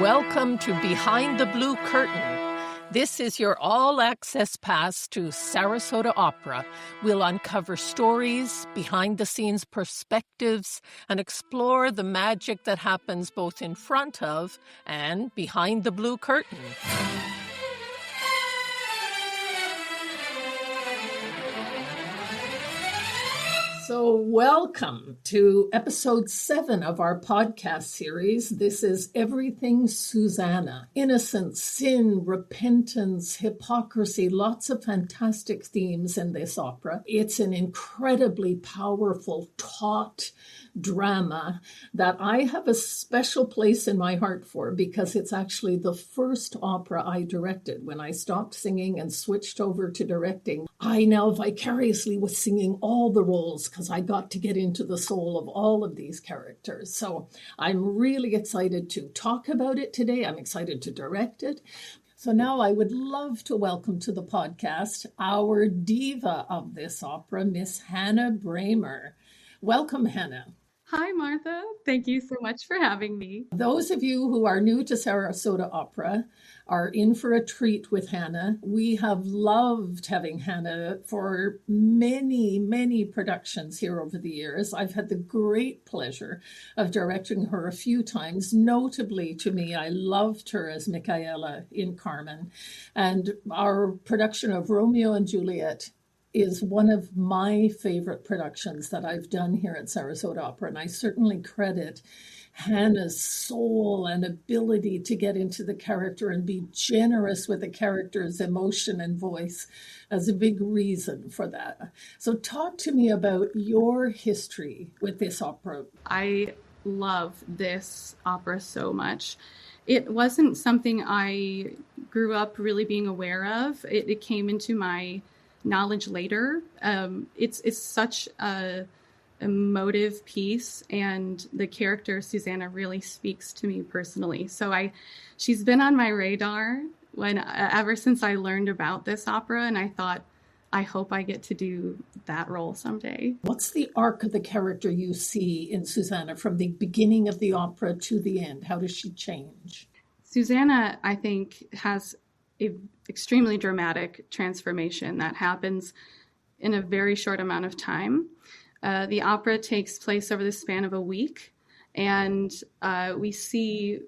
Welcome to Behind the Blue Curtain. This is your all-access pass to Sarasota Opera. We'll uncover stories, behind-the-scenes perspectives, and explore the magic that happens both in front of and behind the blue curtain. So welcome to episode 7 of our podcast series. This is Everything Susannah. Innocence, sin, repentance, hypocrisy, lots of fantastic themes in this opera. It's an incredibly powerful, taut drama that I have a special place in my heart for because it's actually the first opera I directed. When I stopped singing and switched over to directing, I now vicariously was singing all the roles because I got to get into the soul of all of these characters. So I'm really excited to talk about it today. I'm excited to direct it. So now I would love to welcome to the podcast our diva of this opera, Miss Hanna Brammer. Welcome, Hanna. Hi, Martha. Thank you so much for having me. Those of you who are new to Sarasota Opera are in for a treat with Hanna. We have loved having Hanna for many, many productions here over the years. I've had the great pleasure of directing her a few times. Notably to me, I loved her as Michaela in Carmen. And our production of Romeo and Juliet is one of my favorite productions that I've done here at Sarasota Opera. And I certainly credit Hanna's soul and ability to get into the character and be generous with the character's emotion and voice as a big reason for that. So talk to me about your history with this opera. I love this opera so much. It wasn't something I grew up really being aware of. It came into my knowledge later. It's such a emotive piece, and the character Susannah really speaks to me personally. So she's been on my radar ever since I learned about this opera, and I thought, I hope I get to do that role someday. What's the arc of the character you see in Susannah from the beginning of the opera to the end? How does she change? Susannah, I think, has an extremely dramatic transformation that happens in a very short amount of time. The opera takes place over the span of a week, and we see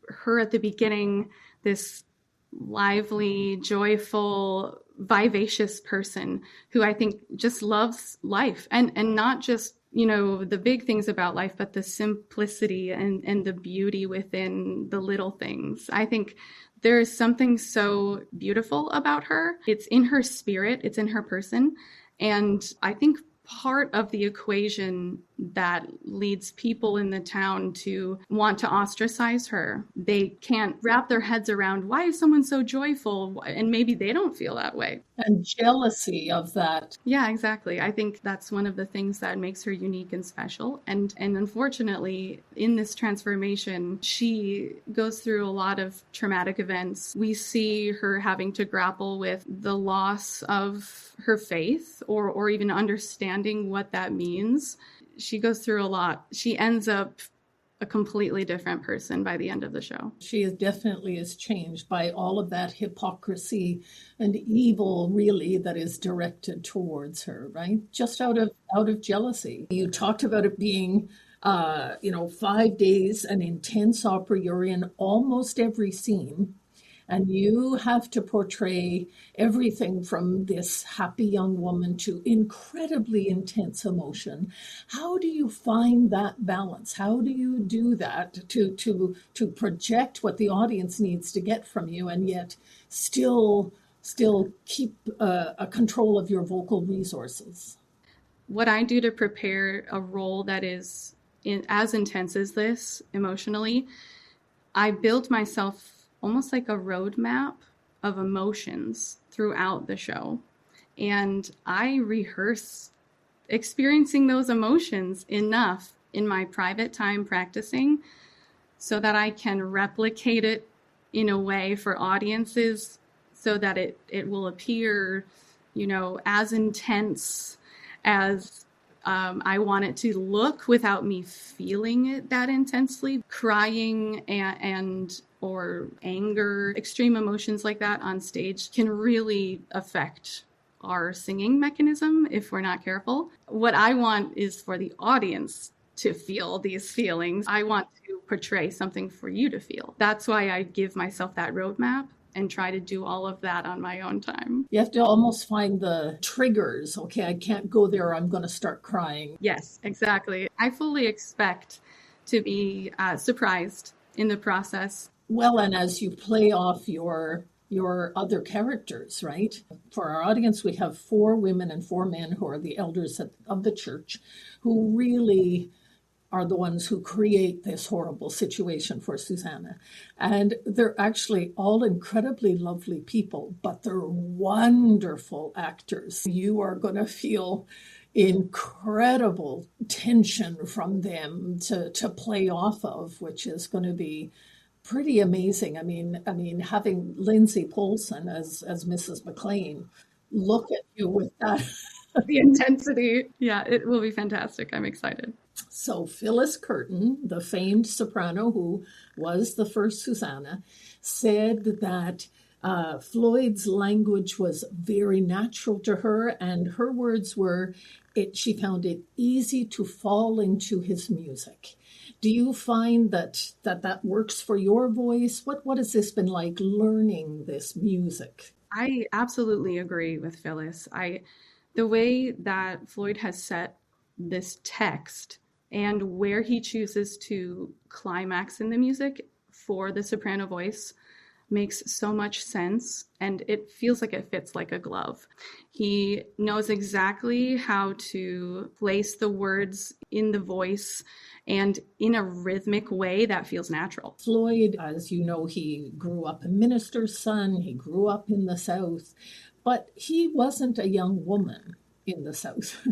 her at the beginning, this lively, joyful, vivacious person who I think just loves life, and not just, the big things about life, but the simplicity and the beauty within the little things. I think there is something so beautiful about her. It's in her spirit, it's in her person. And I think part of the equation that leads people in the town to want to ostracize her, they can't wrap their heads around, why is someone so joyful? And maybe they don't feel that way. And jealousy of that. Yeah, exactly. I think that's one of the things that makes her unique and special. And unfortunately, in this transformation, she goes through a lot of traumatic events. We see her having to grapple with the loss of her faith or even understanding what that means. She goes through a lot. She ends up a completely different person by the end of the show. She definitely is changed by all of that hypocrisy and evil, really, that is directed towards her, right? Just out of jealousy. You talked about it being 5 days, an intense opera. You're in almost every scene. And you have to portray everything from this happy young woman to incredibly intense emotion. How do you find that balance? How do you do that to project what the audience needs to get from you and yet still keep a control of your vocal resources? What I do to prepare a role that is as intense as this emotionally, I build myself almost like a roadmap of emotions throughout the show. And I rehearse experiencing those emotions enough in my private time practicing so that I can replicate it in a way for audiences so that it will appear, as intense as I want it to look without me feeling it that intensely. Crying and or anger, extreme emotions like that on stage can really affect our singing mechanism if we're not careful. What I want is for the audience to feel these feelings. I want to portray something for you to feel. That's why I give myself that roadmap and try to do all of that on my own time. You have to almost find the triggers. Okay, I can't go there. I'm going to start crying. Yes, exactly. I fully expect to be surprised in the process. Well, and as you play off your other characters, right? For our audience, we have 4 women and 4 men who are the elders of the church, who really are the ones who create this horrible situation for Susannah. And they're actually all incredibly lovely people, but they're wonderful actors. You are going to feel incredible tension from them to play off of, which is going to be pretty amazing. I mean, having Lindsay Poulsen as Mrs. McLean, look at you with that. The intensity. Yeah, it will be fantastic. I'm excited. So Phyllis Curtin, the famed soprano who was the first Susannah, said that Floyd's language was very natural to her, and her words were, she found it easy to fall into his music. Do you find that works for your voice? What has this been like, learning this music? I absolutely agree with Phyllis. The way that Floyd has set this text and where he chooses to climax in the music for the soprano voice makes so much sense, and it feels like it fits like a glove. He knows exactly how to place the words in the voice and in a rhythmic way that feels natural. Floyd, as you know, he grew up a minister's son. He grew up in the South, but he wasn't a young woman in the South.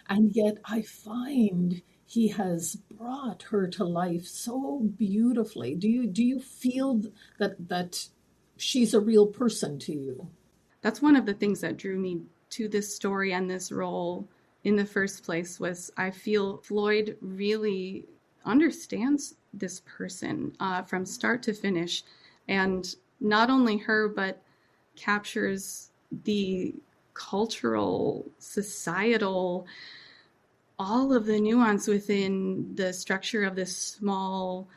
And yet I find he has brought her to life so beautifully. Do you feel that she's a real person to you? That's one of the things that drew me to this story and this role in the first place. Was I feel Floyd really understands this person from start to finish, and not only her, but captures the cultural, societal, all of the nuance within the structure of this small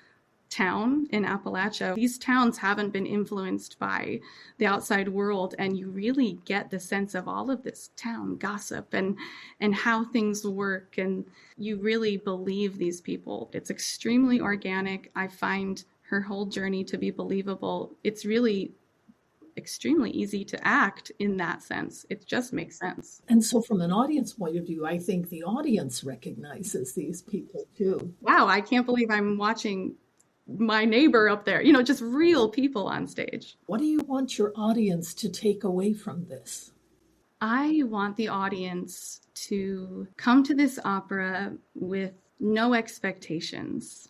town in Appalachia. These towns haven't been influenced by the outside world, and you really get the sense of all of this town gossip and how things work, and you really believe these people. It's extremely organic. I find her whole journey to be believable. It's really extremely easy to act in that sense. It just makes sense. And so from an audience point of view, I think the audience recognizes these people too. Wow, I can't believe I'm watching my neighbor up there, just real people on stage. What do you want your audience to take away from this? I want the audience to come to this opera with no expectations.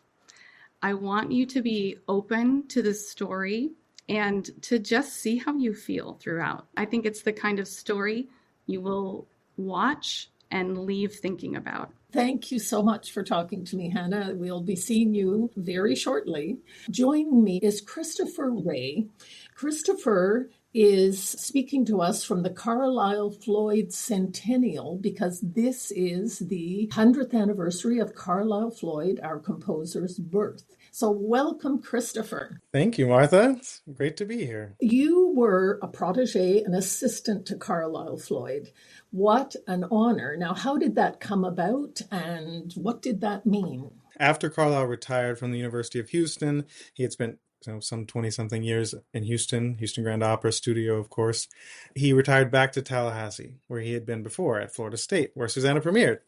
I want you to be open to the story and to just see how you feel throughout. I think it's the kind of story you will watch and leave thinking about. Thank you so much for talking to me, Hannah. We'll be seeing you very shortly. Joining me is Christopher Ray. Christopher is speaking to us from the Carlisle Floyd Centennial, because this is the 100th anniversary of Carlisle Floyd, our composer's birth. So welcome, Christopher. Thank you, Martha. It's great to be here. You were a protégé, an assistant to Carlisle Floyd. What an honor. Now, how did that come about, and what did that mean? After Carlisle retired from the University of Houston, he had spent some 20-something years in Houston Grand Opera Studio, of course. He retired back to Tallahassee, where he had been before, at Florida State, where Susannah premiered.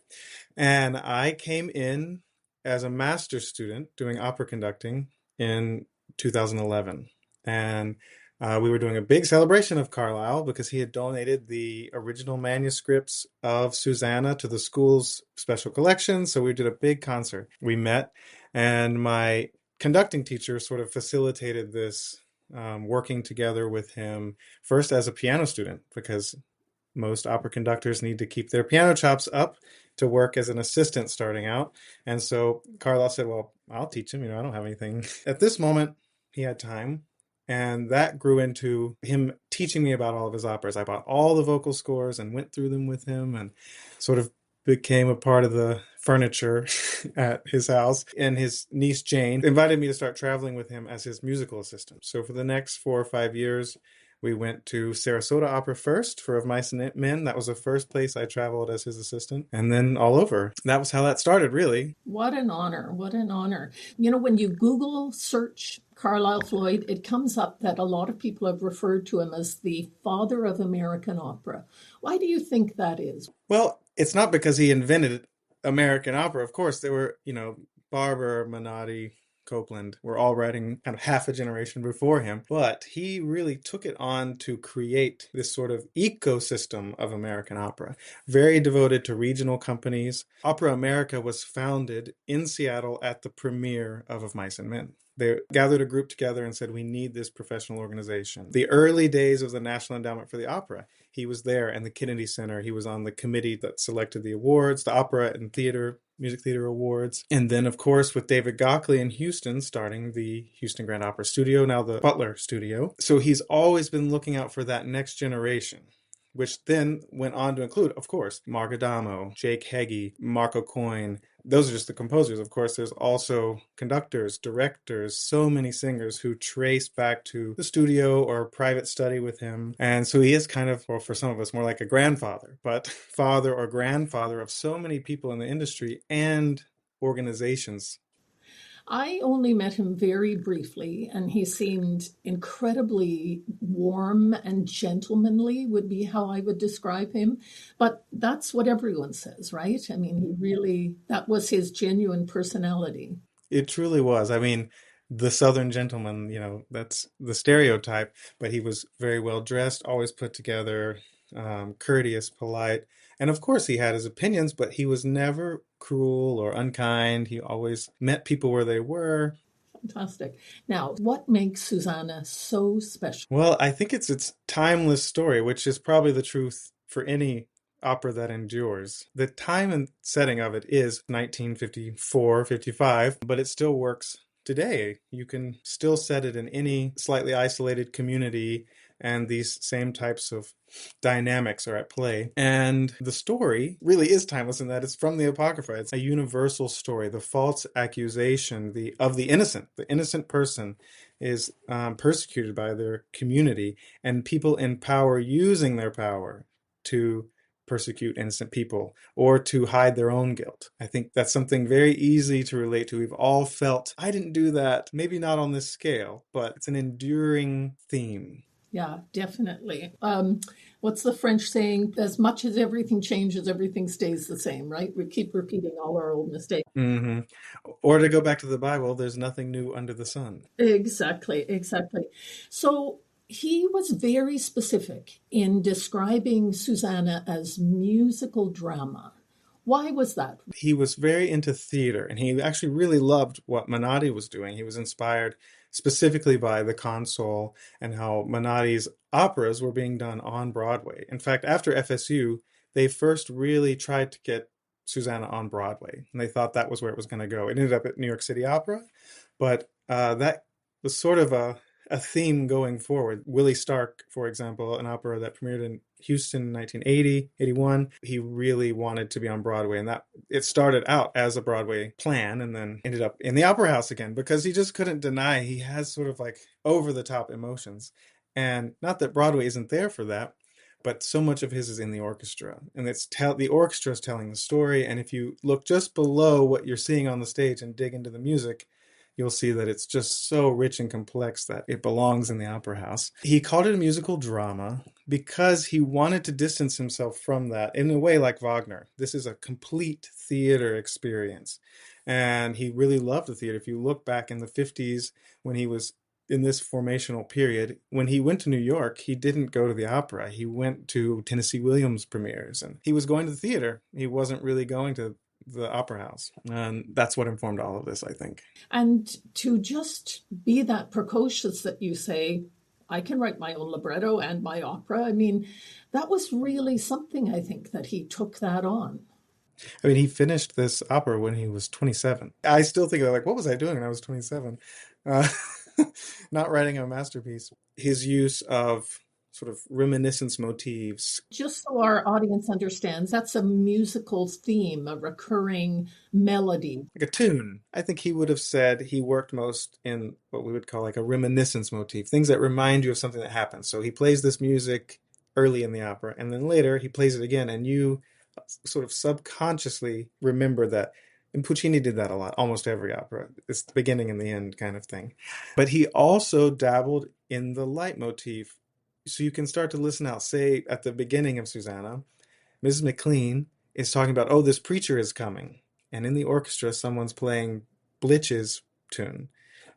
And I came in as a master's student doing opera conducting in 2011. And we were doing a big celebration of Carlisle because he had donated the original manuscripts of Susannah to the school's special collection. So we did a big concert. We met, and my conducting teacher sort of facilitated this, working together with him first as a piano student, because most opera conductors need to keep their piano chops up to work as an assistant starting out. And so Carlisle said, well, I'll teach him. I don't have anything. At this moment, he had time. And that grew into him teaching me about all of his operas. I bought all the vocal scores and went through them with him and sort of became a part of the furniture at his house. And his niece Jane invited me to start traveling with him as his musical assistant. So for the next 4 or 5 years, we went to Sarasota Opera first for Of Mice and Men. That was the first place I traveled as his assistant. And then all over. That was how that started, really. What an honor. What an honor. You know, when you Google search Carlisle Floyd, it comes up that a lot of people have referred to him as the father of American opera. Why do you think that is? Well, it's not because he invented American opera. Of course, there were, Barber, Menotti, Copeland were all writing kind of half a generation before him, but he really took it on to create this sort of ecosystem of American opera, very devoted to regional companies. Opera America was founded in Seattle at the premiere of Mice and Men. They gathered a group together and said, we need this professional organization. The early days of the National Endowment for the Opera, he was there, and the Kennedy Center. He was on the committee that selected the awards, the Opera and Theater, Music Theater Awards. And then, of course, with David Gockley in Houston, starting the Houston Grand Opera Studio, now the Butler Studio. So he's always been looking out for that next generation, which then went on to include, of course, Mark Adamo, Jake Heggie, Marco Coyne. Those are just the composers. Of course, there's also conductors, directors, so many singers who trace back to the studio or private study with him. And so he is kind of, or for some of us, more like a grandfather, but father or grandfather of so many people in the industry and organizations. I only met him very briefly, and he seemed incredibly warm and gentlemanly, would be how I would describe him. But that's what everyone says, right? I mean, that was his genuine personality. It truly was. I mean, the Southern gentleman, that's the stereotype, but he was very well dressed, always put together, courteous, polite. And of course, he had his opinions, but he was never cruel or unkind. He always met people where they were. Fantastic. Now, what makes Susannah so special? Well, I think it's its timeless story, which is probably the truth for any opera that endures. The time and setting of it is 1954, 55, but it still works today. You can still set it in any slightly isolated community, and these same types of dynamics are at play. And the story really is timeless in that it's from the Apocrypha. It's a universal story. The false accusation of the innocent person is persecuted by their community, and people in power using their power to persecute innocent people or to hide their own guilt. I think that's something very easy to relate to. We've all felt, I didn't do that, maybe not on this scale, but it's an enduring theme. Yeah, definitely. What's the French saying? As much as everything changes, everything stays the same, right? We keep repeating all our old mistakes. Mm-hmm. Or to go back to the Bible, there's nothing new under the sun. Exactly. So he was very specific in describing Susannah as musical drama. Why was that? He was very into theater, and he actually really loved what Menotti was doing. He was inspired specifically by The Consul and how Menotti's operas were being done on Broadway. In fact, after FSU, they first really tried to get Susannah on Broadway, and they thought that was where it was going to go. It ended up at New York City Opera, but that was sort of a theme going forward. Willie Stark, for example, an opera that premiered in Houston in 1980, 81, he really wanted to be on Broadway, and that it started out as a Broadway plan and then ended up in the Opera House again because he just couldn't deny he has sort of like over-the-top emotions. And not that Broadway isn't there for that, but so much of his is in the orchestra, and the orchestra is telling the story. And if you look just below what you're seeing on the stage and dig into the music, you'll see that it's just so rich and complex that it belongs in the opera house. He called it a musical drama because he wanted to distance himself from that in a way like Wagner. This is a complete theater experience. And he really loved the theater. If you look back in the 50s when he was in this formational period, when he went to New York, he didn't go to the opera. He went to Tennessee Williams premieres, and he was going to the theater. He wasn't really going to the opera house. And that's what informed all of this, I think. And to just be that precocious that you say, I can write my own libretto and my opera. I mean, that was really something, I think, that he took that on. I mean, he finished this opera when he was 27. I still think, like, what was I doing when I was 27? not writing a masterpiece. His use of sort of reminiscence motifs. Just so our audience understands, that's a musical theme, a recurring melody. Like a tune. I think he would have said he worked most in what we would call like a reminiscence motif, things that remind you of something that happened. So he plays this music early in the opera, and then later he plays it again, and you sort of subconsciously remember that. And Puccini did that a lot, almost every opera. It's the beginning and the end kind of thing. But he also dabbled in the leitmotif. So you can start to listen out. Say at the beginning of Susannah, Mrs. McLean is talking about, oh, this preacher is coming. And in the orchestra, someone's playing Blitch's tune.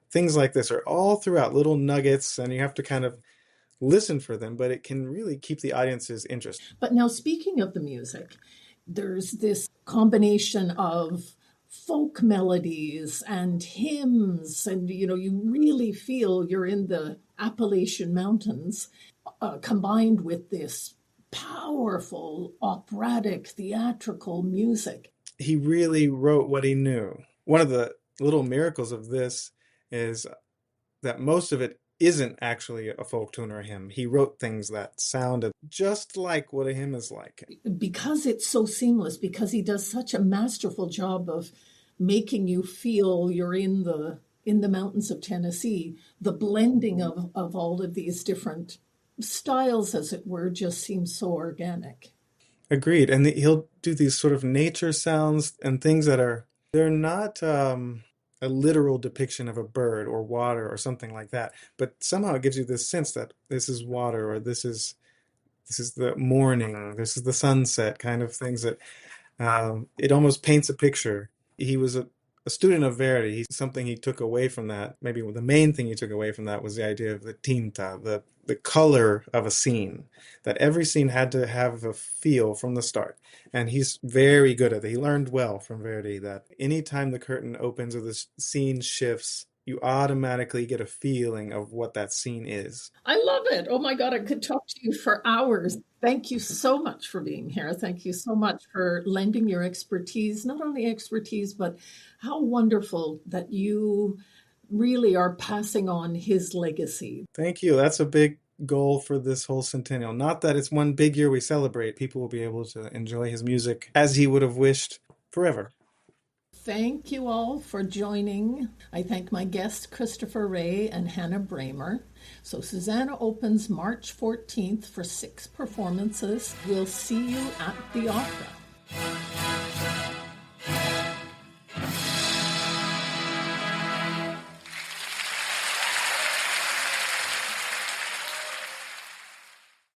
Things like this are all throughout little nuggets, and you have to kind of listen for them, but it can really keep the audience's interest. But now, speaking of the music, there's this combination of folk melodies and hymns, and you really feel you're in the Appalachian Mountains, combined with this powerful operatic theatrical music. He really wrote what he knew. One of the little miracles of this is that most of it isn't actually a folk tune or a hymn. He wrote things that sounded just like what a hymn is like. Because it's so seamless, because he does such a masterful job of making you feel you're in the mountains of Tennessee, the blending of all of these different styles, as it were, just seems so organic. Agreed. And he'll do these sort of nature sounds and things they're not a literal depiction of a bird or water or something like that, but somehow it gives you this sense that this is water, or this is the morning, this is the sunset, kind of things that it almost paints a picture. He was a student of Verdi. Something he took away from that, maybe the main thing he took away from that, was the idea of the tinta, the color of a scene, that every scene had to have a feel from the start. And he's very good at it. He learned well from Verdi that anytime the curtain opens or the scene shifts, you automatically get a feeling of what that scene is. I love it. Oh my God, I could talk to you for hours. Thank you so much for being here. Thank you so much for lending your expertise, not only expertise, but how wonderful that you really are passing on his legacy. Thank you. That's a big goal for this whole centennial. Not that it's one big year we celebrate. People will be able to enjoy his music as he would have wished forever. Thank you all for joining. I thank my guests, Christopher Ray and Hanna Brammer. So Susannah opens March 14th for 6 performances. We'll see you at the opera.